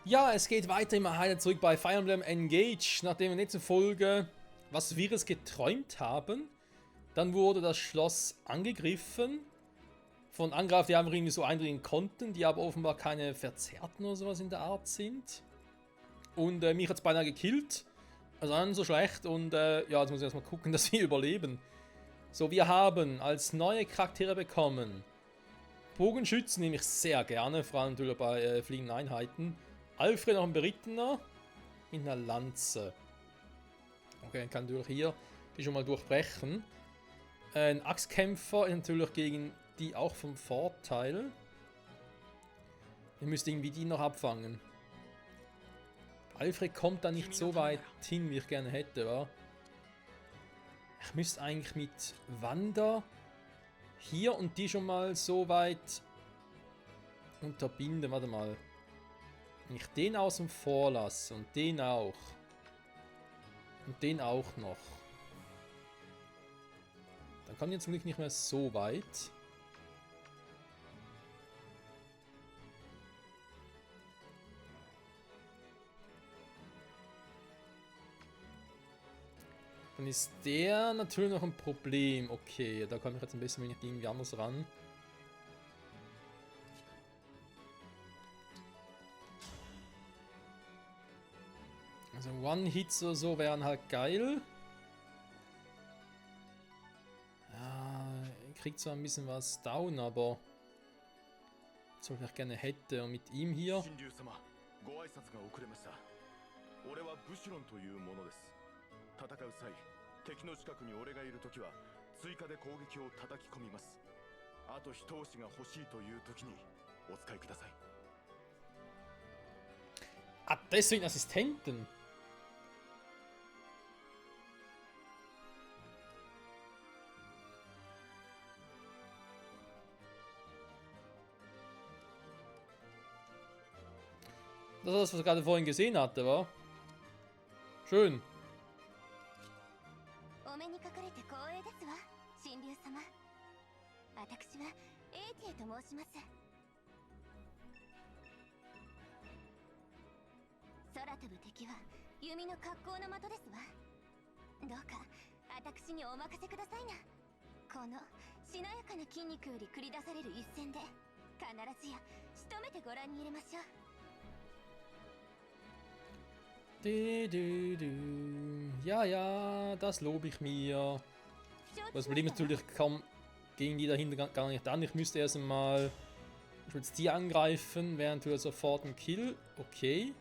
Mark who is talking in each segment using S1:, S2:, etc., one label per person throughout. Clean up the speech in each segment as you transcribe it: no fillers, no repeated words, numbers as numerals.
S1: Ja, es geht weiter immer heile zurück bei Fire Emblem Engage. Nachdem wir in der letzten Folge was Wirres geträumt haben, dann wurde das Schloss angegriffen von Angreifern, die einfach irgendwie so eindringen konnten, die aber offenbar keine Verzerrten oder sowas in der Art sind. Und mich hat es beinahe gekillt. Also nicht so schlecht und ja, jetzt muss ich erstmal gucken, dass wir überleben. So, wir haben als neue Charaktere bekommen Bogenschützen, nehme ich sehr gerne, vor allem natürlich bei fliegenden Einheiten. Alfred noch ein Berittener mit einer Lanze. Okay, dann kann natürlich hier die schon mal durchbrechen. Ein Axtkämpfer ist natürlich gegen die auch vom Vorteil. Wir müssen irgendwie die noch abfangen. Alfred kommt da nicht so weit hin, wie ich gerne hätte, wa? Ich müsste eigentlich mit Wanda hier und die schon mal so weit unterbinden. Warte mal. Wenn ich den außen vor lasse und den auch. Und den auch noch. Dann kann ich zum Glück nicht mehr so weit. Dann ist der natürlich noch ein Problem. Okay, da komme ich jetzt ein bisschen wenig irgendwie anders ran. Also One-Hits oder so wären halt geil. Ja, kriegt zwar ein bisschen was down, aber so ich gerne hätte. Und mit ihm hier. Ah, deswegen Assistenten. Das ist das, was ich gerade vorhin gesehen hatte, wa? Schön. Ja, ja, das lobe ich mir. Das Problem ist natürlich, ich komme gegen die dahinter gar nicht an. Ich müsste erst einmal jetzt die angreifen, während wir sofort einen Kill. Okay.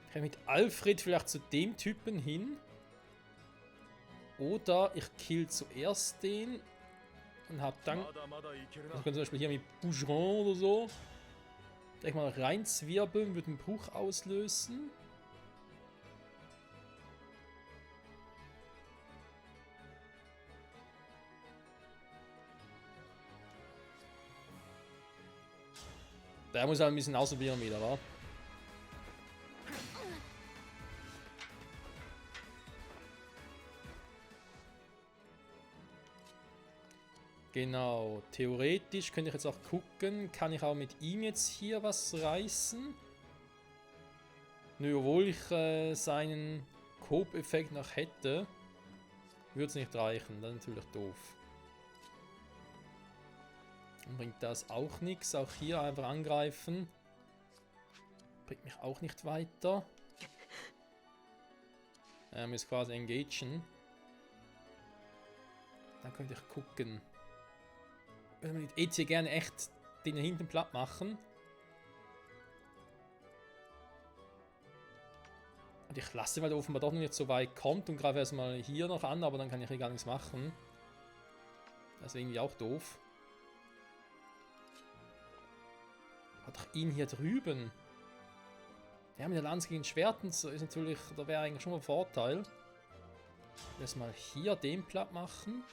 S1: Ich kann mit Alfred vielleicht zu dem Typen hin. Oder ich kill zuerst den und hab dann. Also ich kann zum Beispiel hier mit Bougeron oder so gleich mal reinzwirbeln, würde einen Bruch auslösen. Der muss halt ein bisschen ausprobieren wieder, wa? Genau, theoretisch könnte ich jetzt auch gucken, kann ich auch mit ihm jetzt hier was reißen? Nö, obwohl ich seinen Cope-Effekt noch hätte, würde es nicht reichen, das ist natürlich doof. Dann bringt das auch nichts, auch hier einfach angreifen. Bringt mich auch nicht weiter. Muss quasi engagen. Dann könnte ich gucken. Ich würde mit EC gerne echt den hier hinten platt machen. Und ich lasse, weil der offenbar doch nicht so weit kommt und greife erstmal hier noch an, aber dann kann ich hier gar nichts machen. Das ist irgendwie auch doof. Hat doch ihn hier drüben. Ja, mit der Lanze gegen Schwerten ist natürlich, da wäre eigentlich schon mal ein Vorteil. Erstmal hier den platt machen.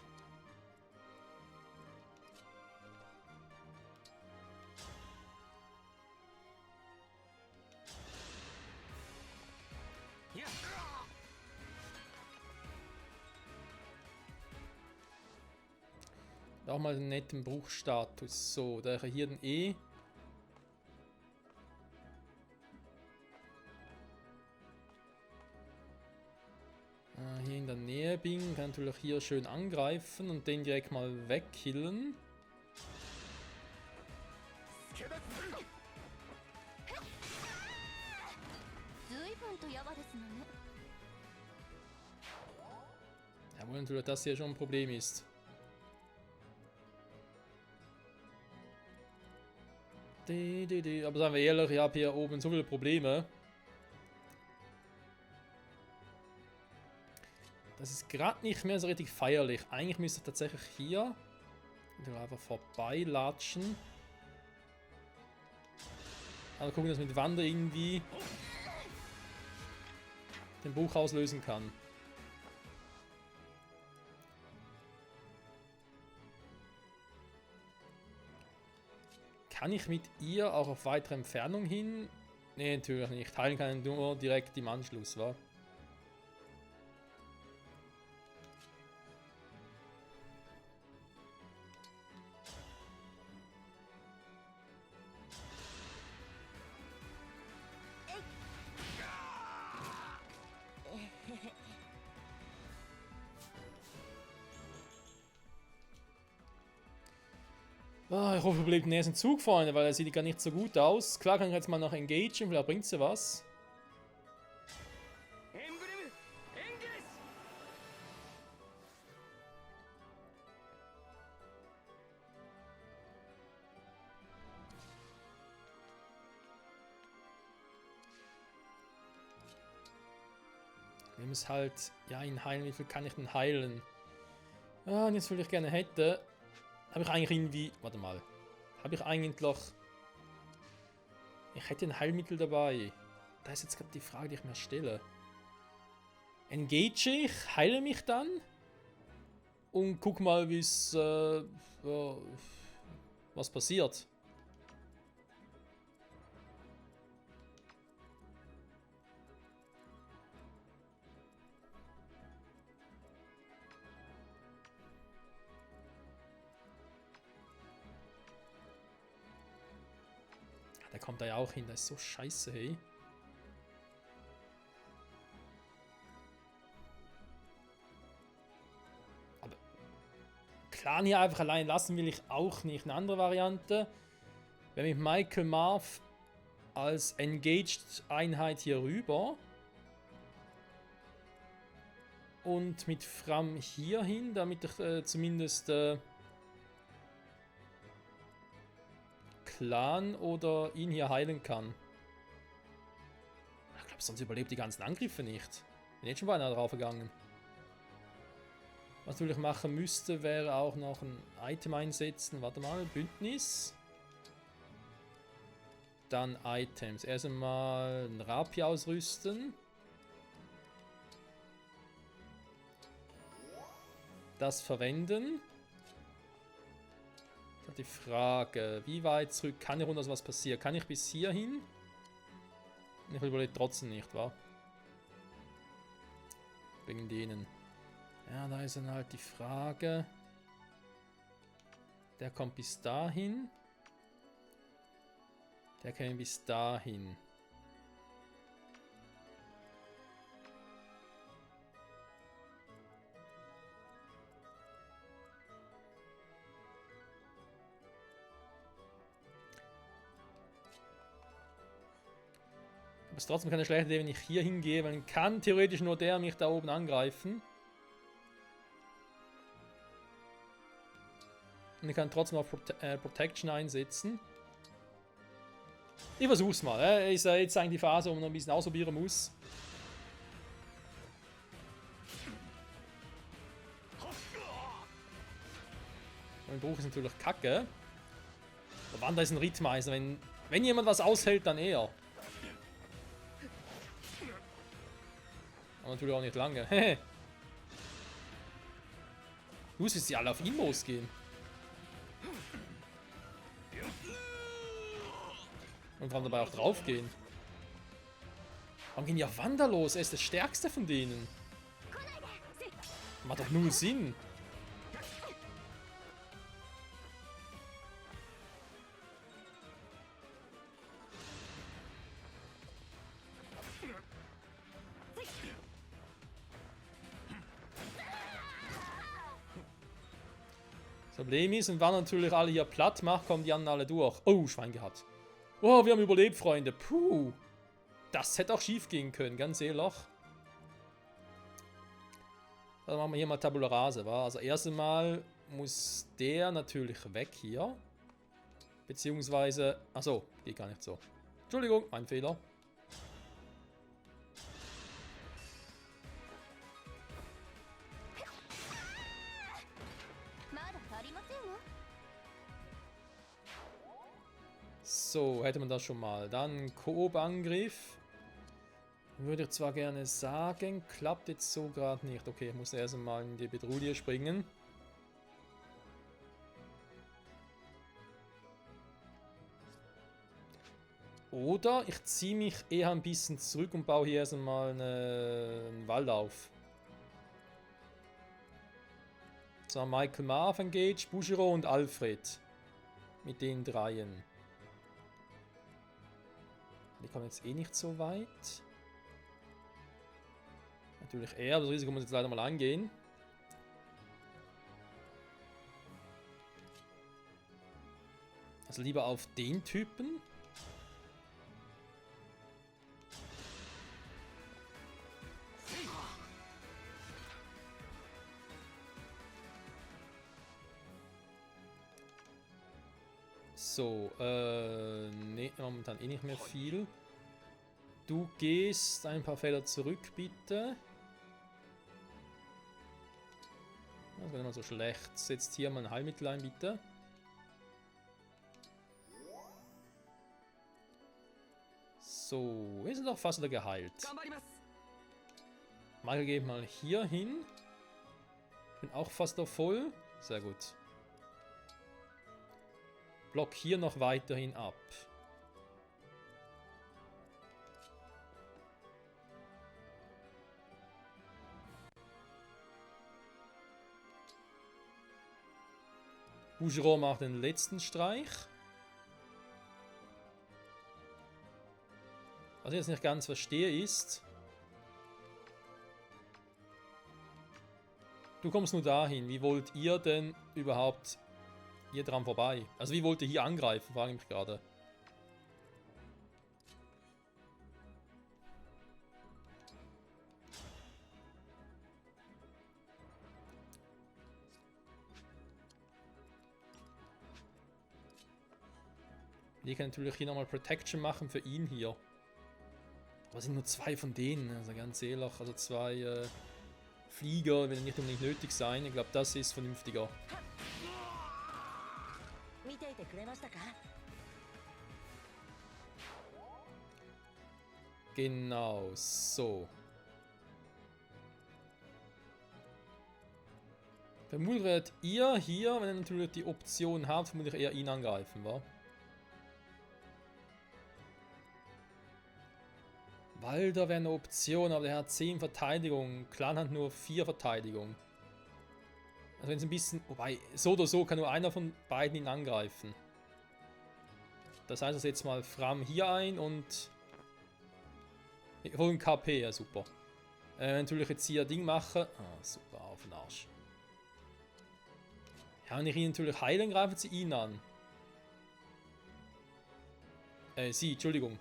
S1: Auch mal einen netten Bruchstatus. So, da hier den E. in der Nähe bin, kann natürlich hier schön angreifen und den direkt mal wegkillen. Jawohl, natürlich, dass hier schon ein Problem ist. Aber sagen wir ehrlich, ich habe hier oben so viele Probleme. Das ist gerade nicht mehr so richtig feierlich. Eigentlich müsste ich tatsächlich hier einfach vorbeilatschen. Aber gucken, dass mit Wander irgendwie den Bruch auslösen kann. Kann ich mit ihr auch auf weitere Entfernung hin? Ne, natürlich nicht. Heilen kann ich nur direkt im Anschluss, wa? Ah, ich hoffe, wir bleiben den nächsten Zug, Freunde, weil er sieht gar nicht so gut aus. Klar kann ich jetzt mal noch engagen, vielleicht bringt sie was. Wir müssen halt, ja, ihn heilen. Wie viel kann ich denn heilen? Ah, und jetzt will ich gerne hätte. Habe ich eigentlich irgendwie... Warte mal. Habe ich eigentlich... Ich hätte ein Heilmittel dabei. Da ist jetzt gerade die Frage, die ich mir stelle. Engage ich, heile mich dann und guck mal, wie es... was passiert. Der kommt da ja auch hin, der ist so scheiße, hey. Aber Clan hier einfach allein lassen will ich auch nicht. Eine andere Variante, wenn ich Michael Marv als Engaged Einheit hier rüber und mit Fram hier hin, damit ich zumindest Clan oder ihn hier heilen kann. Ich glaube, sonst überlebt die ganzen Angriffe nicht. Bin jetzt schon beinahe drauf gegangen. Was natürlich machen müsste, wäre auch noch ein Item einsetzen. Warte mal, Bündnis. Dann Items. Erst einmal ein Rapier ausrüsten. Das verwenden. Die Frage, wie weit zurück kann ich runter, dass was passiert? Kann ich bis hierhin? Ich überlebe trotzdem nicht, wa? Wegen denen. Ja, da ist dann halt die Frage. Der kommt bis dahin. Der kann bis dahin. Aber es ist trotzdem keine schlechte Idee, wenn ich hier hingehe, weil dann kann theoretisch nur der mich da oben angreifen. Und ich kann trotzdem auf Protection einsetzen. Ich versuch's mal. Ist jetzt eigentlich die Phase, wo man noch ein bisschen ausprobieren muss. Mein Bruch ist natürlich kacke. Der Wander ist ein Rittmeister. Wenn jemand was aushält, dann er. Aber natürlich auch nicht lange. Du siehst, die alle auf ihn losgehen. Und vor allem dabei auch draufgehen. Warum gehen die auf Wander los? Er ist der stärkste von denen. Macht doch null Sinn. Das Problem ist, und wenn natürlich alle hier platt macht, kommen die anderen alle durch. Oh, Schwein gehabt. Oh, wir haben überlebt, Freunde. Puh. Das hätte auch schief gehen können, ganz ehrlich. Dann machen wir hier mal Tabula Rasa, wa? Also erst einmal muss der natürlich weg hier. Beziehungsweise... Achso, geht gar nicht so. Entschuldigung, mein Fehler. So, hätte man das schon mal. Dann Koop-Angriff. Würde ich zwar gerne sagen, klappt jetzt so gerade nicht. Okay, ich muss erst einmal in die Petrouille springen. Oder ich ziehe mich eher ein bisschen zurück und baue hier erst einmal einen Wall auf. So, Michael Marvin Gage, Bouchereau und Alfred. Mit den dreien. Die kommen jetzt eh nicht so weit. Natürlich er, das Risiko muss jetzt leider mal angehen. Also lieber auf den Typen. So, ne, momentan eh nicht mehr viel. Du gehst ein paar Felder zurück, bitte. Das wäre nicht mal so schlecht. Setzt hier mal ein Heilmittel ein, bitte. So, wir sind doch fast wieder geheilt. Michael geht mal hier hin. Ich bin auch fast noch voll. Sehr gut. Block hier noch weiterhin ab. Bouchereau macht den letzten Streich. Was ich jetzt nicht ganz verstehe ist... Du kommst nur dahin. Wie wollt ihr denn überhaupt hier dran vorbei? Also wie wollt ihr hier angreifen, frage ich mich gerade. Ich kann natürlich hier nochmal Protection machen für ihn hier. Aber es sind nur zwei von denen, also ganz ehrlich. Also zwei Flieger werden nicht unbedingt nötig sein. Ich glaube, das ist vernünftiger. Genau, so. Vermutlich werdet ihr hier, wenn ihr natürlich die Option habt, vermutlich eher ihn angreifen, wa? Walder wäre eine Option, aber der hat 10 Verteidigung. Clan hat nur 4 Verteidigung. Also wenn es ein bisschen... Wobei, so oder so kann nur einer von beiden ihn angreifen. Das heißt, ich setze mal Fram hier ein und... Ich hole ein KP, ja super. Natürlich jetzt hier Ding mache... Ah, super, auf den Arsch. Ja, wenn ich ihn natürlich heilen, greifen sie ihn an. Sie, Entschuldigung.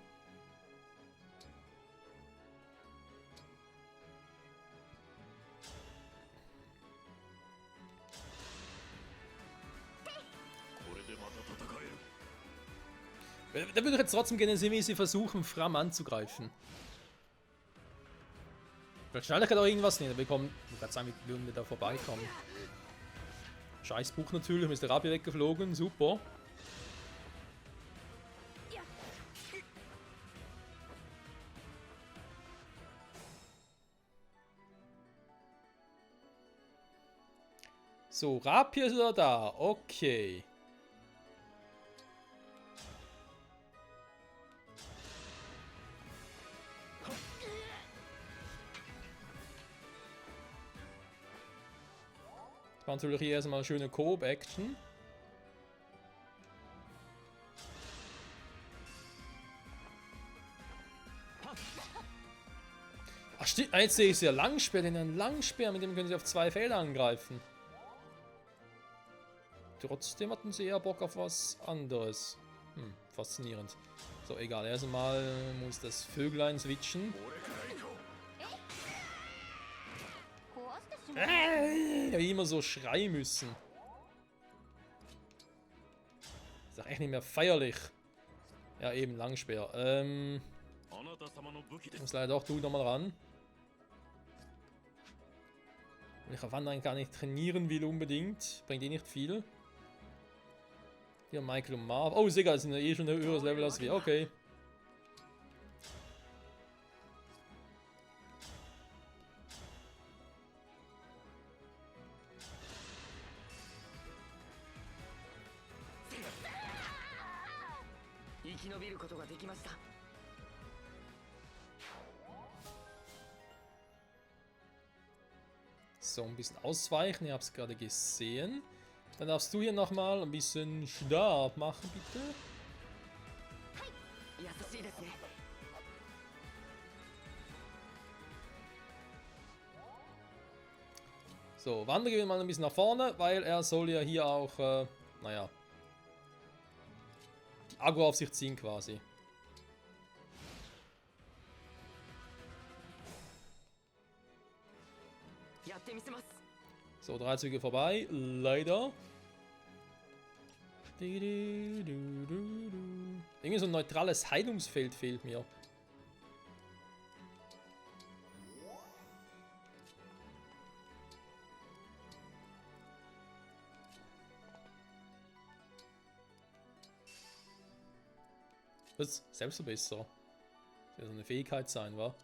S1: Da würde ich jetzt trotzdem gerne sehen, wie sie versuchen, Fram anzugreifen. Vielleicht schneller kann auch irgendwas nicht. Ich kann gerade sagen, wie würden wir da vorbeikommen. Scheiß Buch natürlich, ist der Rabi weggeflogen, super. So, Rapier ist wieder da, okay. Das war natürlich hier erstmal eine schöne Coop-Action. Ach stimmt, jetzt sehe ich sie ja Langspeer, den einen Langspeer, mit dem können sie auf 2 Felder angreifen. trotzdem hatten sie eher Bock auf was anderes. Faszinierend. So, egal. Erstmal muss das Vöglein switchen. Ja, immer so schreien müssen. Ist doch echt nicht mehr feierlich. Ja, eben, Langspeer. Ich muss leider doch du nochmal ran. Wenn ich auf anderen gar nicht trainieren will unbedingt, bringt eh nicht viel. Hier Michael und Marv. Oh, ist egal, sind ja eh schon ein höheres Level als wir. Okay. So, ein bisschen ausweichen, ihr habt es gerade gesehen. Dann darfst du hier nochmal ein bisschen Stab machen, bitte. So, Wander gehen wir mal ein bisschen nach vorne, weil er soll ja hier auch, naja, die Aggro auf sich ziehen quasi. So, 3 Züge vorbei, leider. Irgendwie so ein neutrales Heilungsfeld fehlt mir. Was? Selbstverbesserer? Das wird so eine Fähigkeit sein, wa?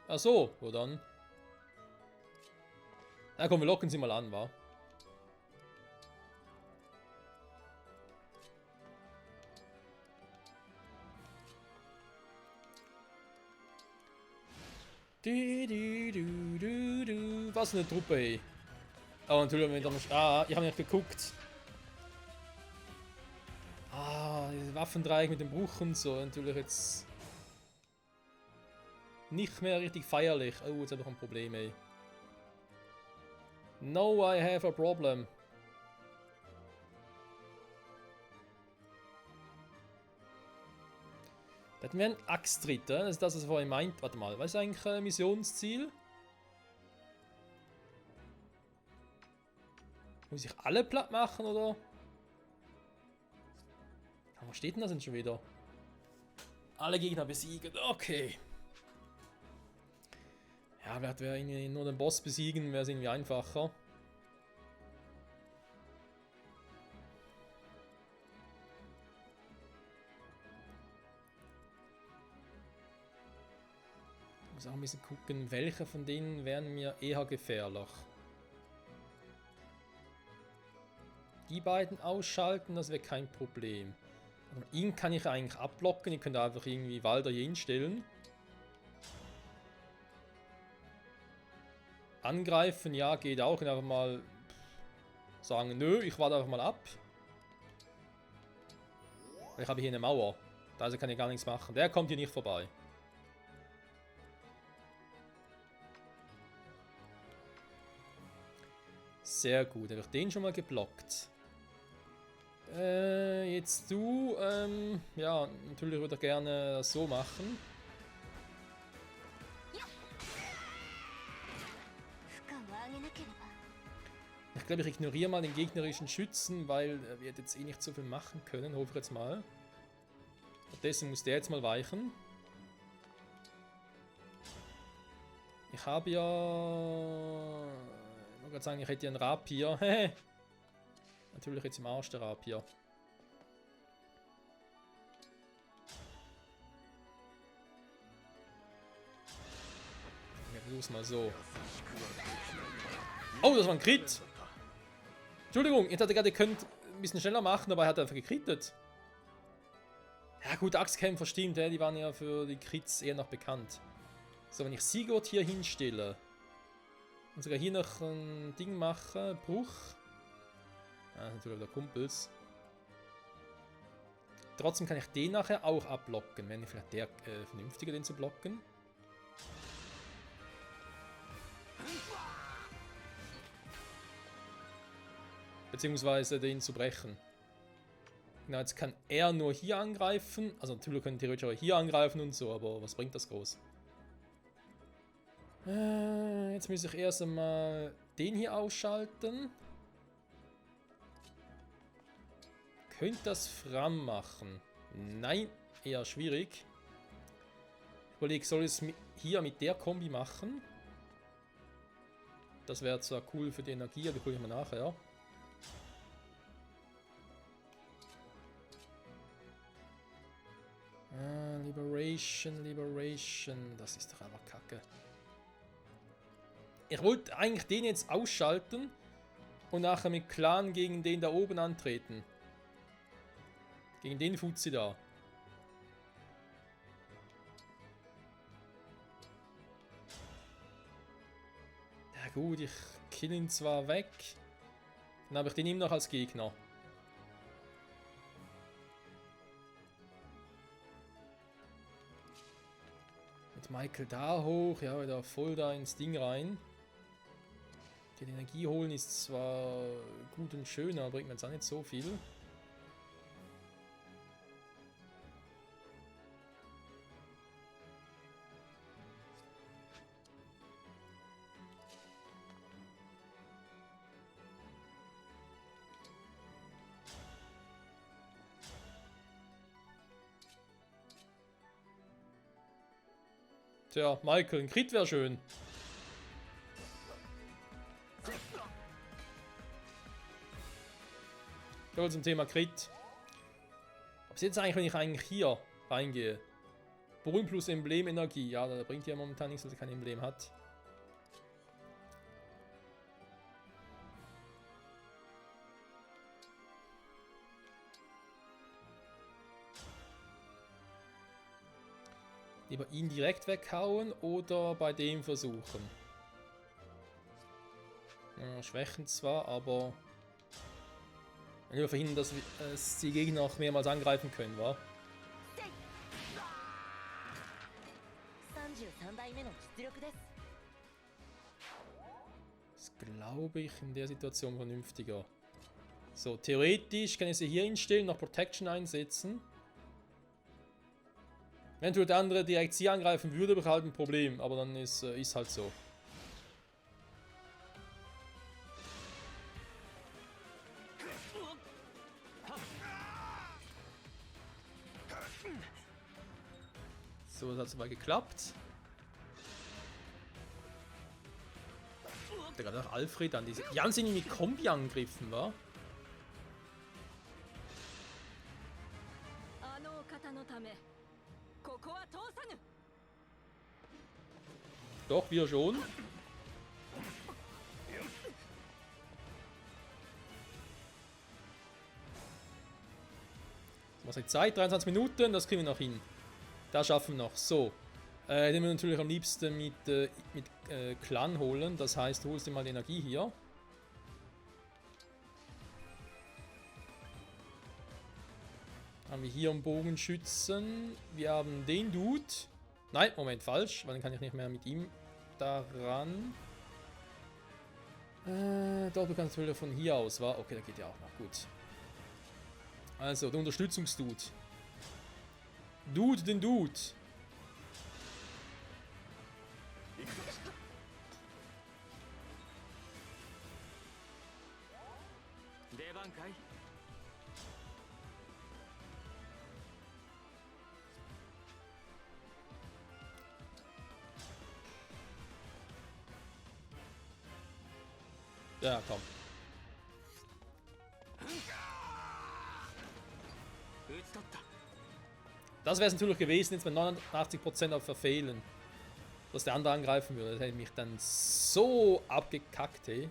S1: Ach so, wo dann? Na komm, wir locken sie mal an, wa? Was für eine Truppe, ey. Oh, natürlich, wenn ich habe nicht geguckt. Diese Waffendreieck mit dem Bruch und so, natürlich jetzt nicht mehr richtig feierlich. Oh, jetzt habe ich ein Problem, ey. No, I have a problem. Da hätten wir einen Axtritt, das ist das, was er vorhin meint. Warte mal, was ist eigentlich Missionsziel? Muss ich alle platt machen, oder? Was steht denn das denn schon wieder? Alle Gegner besiegen, okay. Ja, vielleicht wäre irgendwie nur den Boss besiegen, wäre es irgendwie einfacher. Ich muss auch ein bisschen gucken, welche von denen wären mir eher gefährlich. Die beiden ausschalten, das wäre kein Problem. Aber ihn kann ich eigentlich abblocken, ich könnte einfach irgendwie Walder hier hinstellen. Angreifen, ja, geht auch. Und einfach mal sagen, nö, ich warte einfach mal ab. Ich habe hier eine Mauer. Also kann ich gar nichts machen. Der kommt hier nicht vorbei. Sehr gut, habe ich den schon mal geblockt. Jetzt du, ja, natürlich würde ich gerne das so machen. Ich glaube, ich ignoriere mal den gegnerischen Schützen, weil er wird jetzt eh nicht so viel machen können, hoffe ich jetzt mal. Deswegen muss der jetzt mal weichen. Ich habe ja... Ich wollte gerade sagen, ich hätte ja einen Rapier. Natürlich jetzt im Arsch der Rapier. Ich versuch's mal so. Oh, das war ein Crit! Entschuldigung, ich dachte gerade, ihr könnt ein bisschen schneller machen, aber er hat einfach gekrittet. Ja gut, Axtkämpfer stimmt, die waren ja für die Crits eher noch bekannt. So, wenn ich Sigurd hier hinstelle und sogar hier noch ein Ding mache, Bruch. Ah, natürlich wieder Kumpels. Trotzdem kann ich den nachher auch abblocken. Wäre nicht vielleicht der vernünftiger, den zu blocken? beziehungsweise den zu brechen. Genau, jetzt kann er nur hier angreifen. Also natürlich können theoretisch auch hier angreifen und so, aber was bringt das groß? Jetzt muss ich erst einmal den hier ausschalten. Könnte das Fram machen? Nein, eher schwierig. Ich überlege, soll ich es hier mit der Kombi machen? Das wäre zwar cool für die Energie, aber die hole ich mal nachher. Liberation. Das ist doch einfach kacke. Ich wollte eigentlich den jetzt ausschalten und nachher mit Clan gegen den da oben antreten. Gegen den Fuzzi da. Ja gut, ich kill ihn zwar weg. Dann habe ich den immer noch als Gegner. Mit Michael da hoch, ja, wieder voll da ins Ding rein. Die Energie holen ist zwar gut und schön, aber bringt mir jetzt auch nicht so viel. Tja, Michael, ein Crit wäre schön. So, zum Thema Crit. Was jetzt eigentlich, wenn ich eigentlich hier reingehe? Berühmt plus Emblem Energie. Ja, da bringt ja momentan nichts, dass er kein Emblem hat. Lieber ihn direkt weghauen oder bei dem versuchen. Ja, schwächen zwar, aber lieber verhindern, dass die Gegner auch mehrmals angreifen können, wa? Das glaube ich in der Situation vernünftiger. So, theoretisch kann ich sie hier hinstellen, noch Protection einsetzen. Wenn der andere direkt sie angreifen würde, habe ich halt ein Problem, aber dann ist halt so. So, das hat soweit geklappt. Da gerade auch Alfred an diese. Die haben sie nämlich mit Kombi angegriffen, wa? Doch, wir schon. Was hat Zeit? 23 Minuten, das kriegen wir noch hin. Das schaffen wir noch. So. Den wir natürlich am liebsten mit Clan holen. Das heißt, du holst dir mal die Energie hier. Haben wir hier einen Bogenschützen. Wir haben den Dude. Nein, Moment, falsch. Weil dann kann ich nicht mehr mit ihm daran. Doch, du kannst wieder von hier aus, wa? Okay, da geht ja auch noch. Gut. Also, der Unterstützungsdude. Den Dude. Ja, komm. Das wäre es natürlich gewesen, jetzt mit 89% auf Verfehlen. Dass der andere angreifen würde. Das hätte mich dann so abgekackt, ey.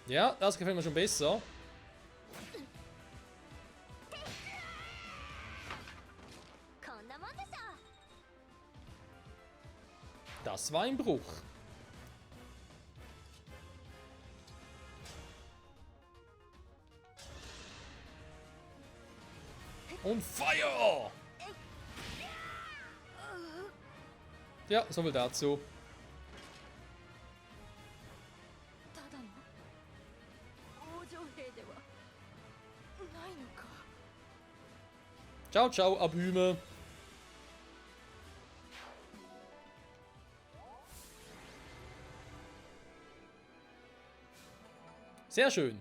S1: Ja, das gefällt mir schon besser. Das war ein Bruch. Und Feuer! Ja, soviel dazu. Ciao, ciao, Abüme. Sehr schön.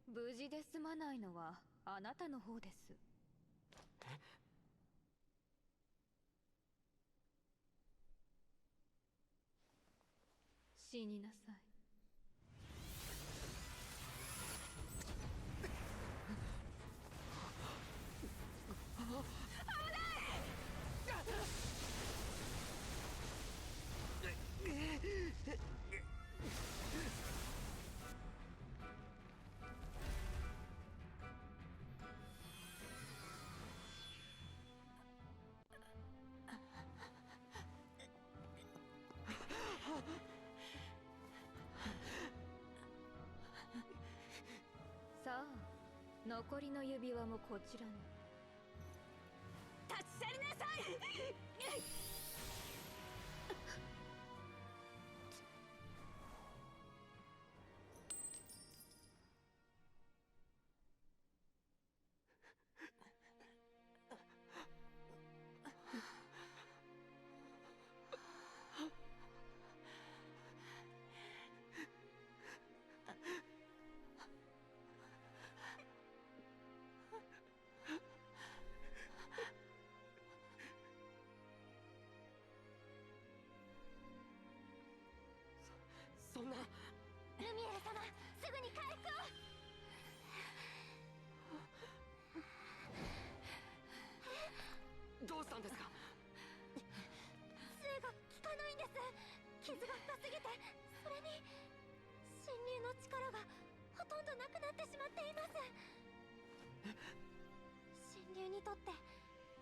S2: 無事で済まないのはあなたの方です。死になさい。さあ、残りの指輪もこちらに。立ち去りなさい。
S3: そんな。
S4: ルミエル様、すぐに回復を。
S3: どうしたんですか？
S4: 杖が効かないんです。傷が深すぎて、それに侵入の力がほとんどなくなってしまっています。侵入にとって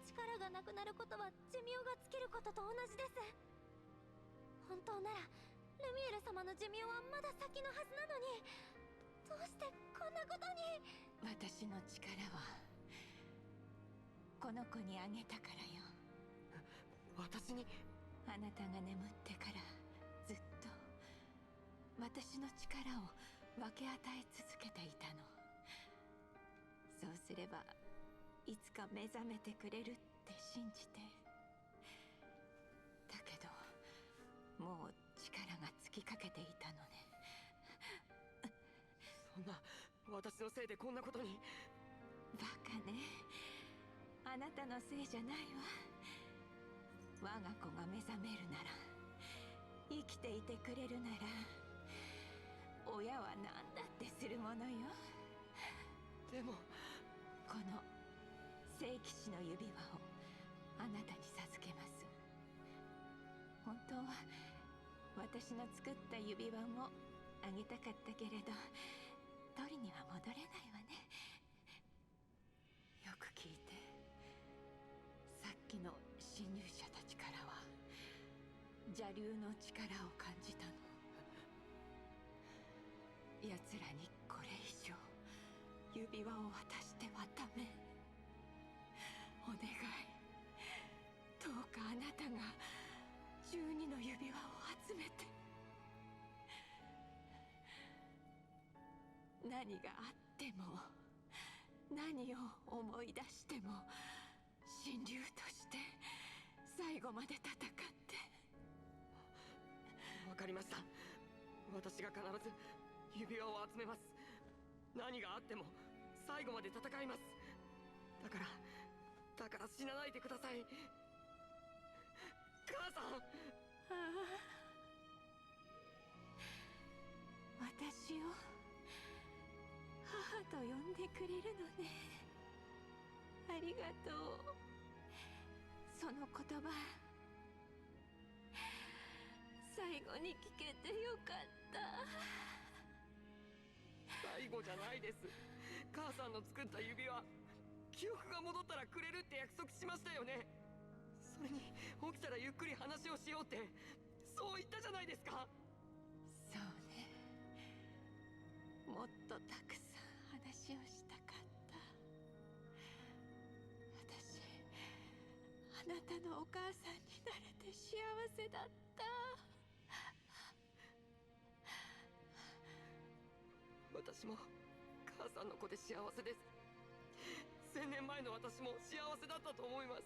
S4: 力がなくなることは寿命が尽きることと同じです。本当ならルミエル様の寿命はまだ先のはずなのに、どうしてこんなことに。
S2: 私の力はこの子にあげたからよ。
S3: 私に？
S2: あなたが眠ってからずっと私の力を分け与え続けていたの。そうすればいつか目覚めてくれるって信じて。だけどもう力が尽きかけていたのね。
S3: そんな、私のせいでこんなことに。
S2: バカね。あなたのせいじゃないわ。我が子が目覚めるなら、生きていてくれるなら、親は何だってするものよ。
S3: でも
S2: この聖騎士の指輪をあなたに授けます。本当は私の作った指輪もあげたかったけれど、取りには戻れないわね。よく聞いて。さっきの侵入者たちからは邪竜の力を感じたの。奴らにこれ以上指輪を渡してはダメ。お願い、どうかあなたが12の指輪を集めて。何があっても、何を思い出しても、神竜として最後まで戦って。
S3: わかりました。私が必ず指輪を集めます。何があっても最後まで戦います。だから死なないでください。母さん。
S2: ああ、私を母と呼んでくれるのね。ありがとう。その言葉最後に聞けてよかった。
S3: 最後じゃないです。母さんの作った指輪、記憶が戻ったらくれるって約束しましたよね。それに起きたらゆっくり話をしようってそう言ったじゃないですか。
S2: そうね、もっとたくさん話をしたかった。私、あなたのお母さんになれて幸せだった。
S3: 私も母さんの子で幸せです。1000年前の私も幸せだったと思います。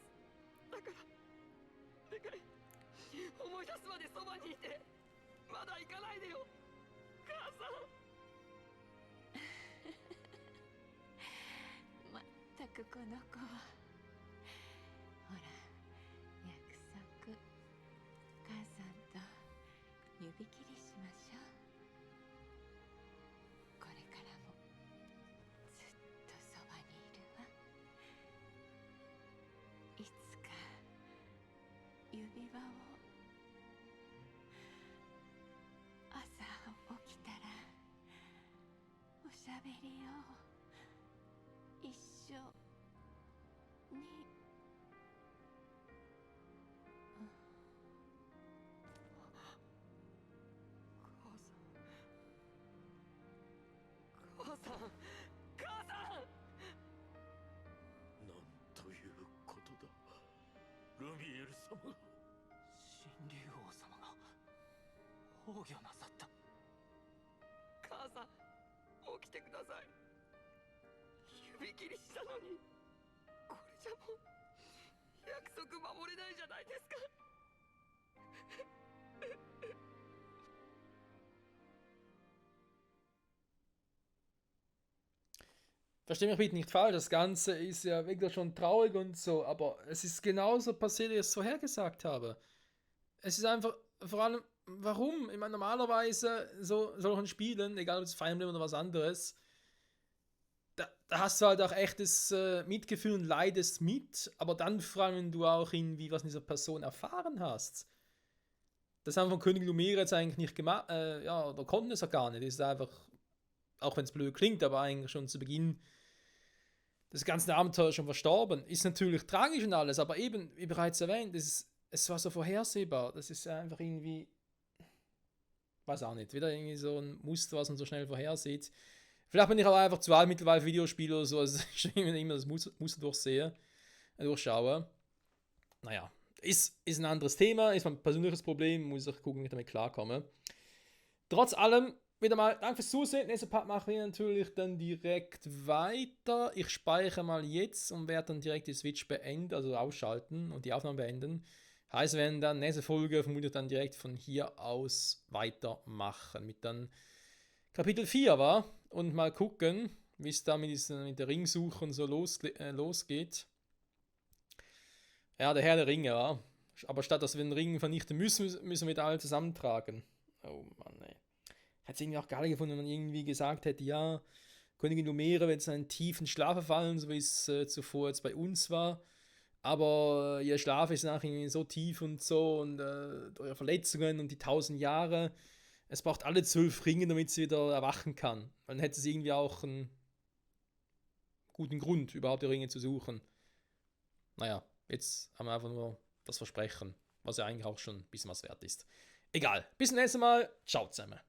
S3: だからでかい、思い出すまでそばにいて、まだ行かないでよ母さん。
S2: まったくこの子は。ほら、約束、母さんと指切りしましょう。これからもずっとそばにいるわ。いつか指輪を、朝起きたらおしゃべりを一緒に。
S3: 母さん、母さん。
S5: なんということだ。ルミエル様が。
S3: 神竜王様が崩御なさった。母さん、起きてください。指切りしたのに、これじゃもう約束守れないじゃないですか。
S1: Versteh mich bitte nicht falsch, das Ganze ist ja wirklich schon traurig und so, aber es ist genauso passiert, wie ich es vorhergesagt habe. Es ist einfach, vor allem, warum? Ich meine, normalerweise, so solchen Spielen, egal ob es Fire Emblem oder was anderes, da hast du halt auch echtes Mitgefühl und leidest mit, aber dann vor allem, wenn du auch irgendwie was von dieser Person erfahren hast. Das haben von König Lumiere jetzt eigentlich nicht gemacht, ja, oder konnten es ja gar nicht. Das ist einfach, auch wenn es blöd klingt, aber eigentlich schon zu Beginn des ganzen Abenteuers schon verstorben. Ist natürlich tragisch und alles, aber eben, wie bereits erwähnt, es war so vorhersehbar. Das ist einfach irgendwie, weiß auch nicht, wieder irgendwie so ein Muster, was man so schnell vorhersieht. Vielleicht bin ich aber einfach zu alt mittlerweile für Videospiele oder so, also ich immer das Muster durchschaue. Naja, ist ein anderes Thema, ist mein persönliches Problem, muss ich gucken, wie ich damit klarkomme. Trotz allem, wieder mal, danke fürs Zusehen. Nächsten Part machen wir natürlich dann direkt weiter. Ich speichere mal jetzt und werde dann direkt die Switch beenden, also ausschalten und die Aufnahme beenden. Heißt, wir werden dann nächste Folge vermutlich dann direkt von hier aus weitermachen. Mit dann Kapitel 4 war. Und mal gucken, wie es da mit der Ringsuche und so losgeht. Ja, der Herr der Ringe, war. Aber statt dass wir den Ring vernichten müssen, müssen wir da alle zusammentragen. Oh Mann, ey. Hätte es irgendwie auch geil gefunden, wenn man irgendwie gesagt hätte, ja, Königin Lumere wird in einen tiefen Schlaf verfallen, so wie es zuvor jetzt bei uns war. Aber ihr Schlaf ist nachher irgendwie so tief und so und eure Verletzungen und die 1000 Jahre. Es braucht alle 12 Ringe, damit sie wieder erwachen kann. Dann hätte sie irgendwie auch einen guten Grund, überhaupt die Ringe zu suchen. Naja, jetzt haben wir einfach nur das Versprechen, was ja eigentlich auch schon ein bisschen was wert ist. Egal, bis zum nächsten Mal. Ciao zusammen.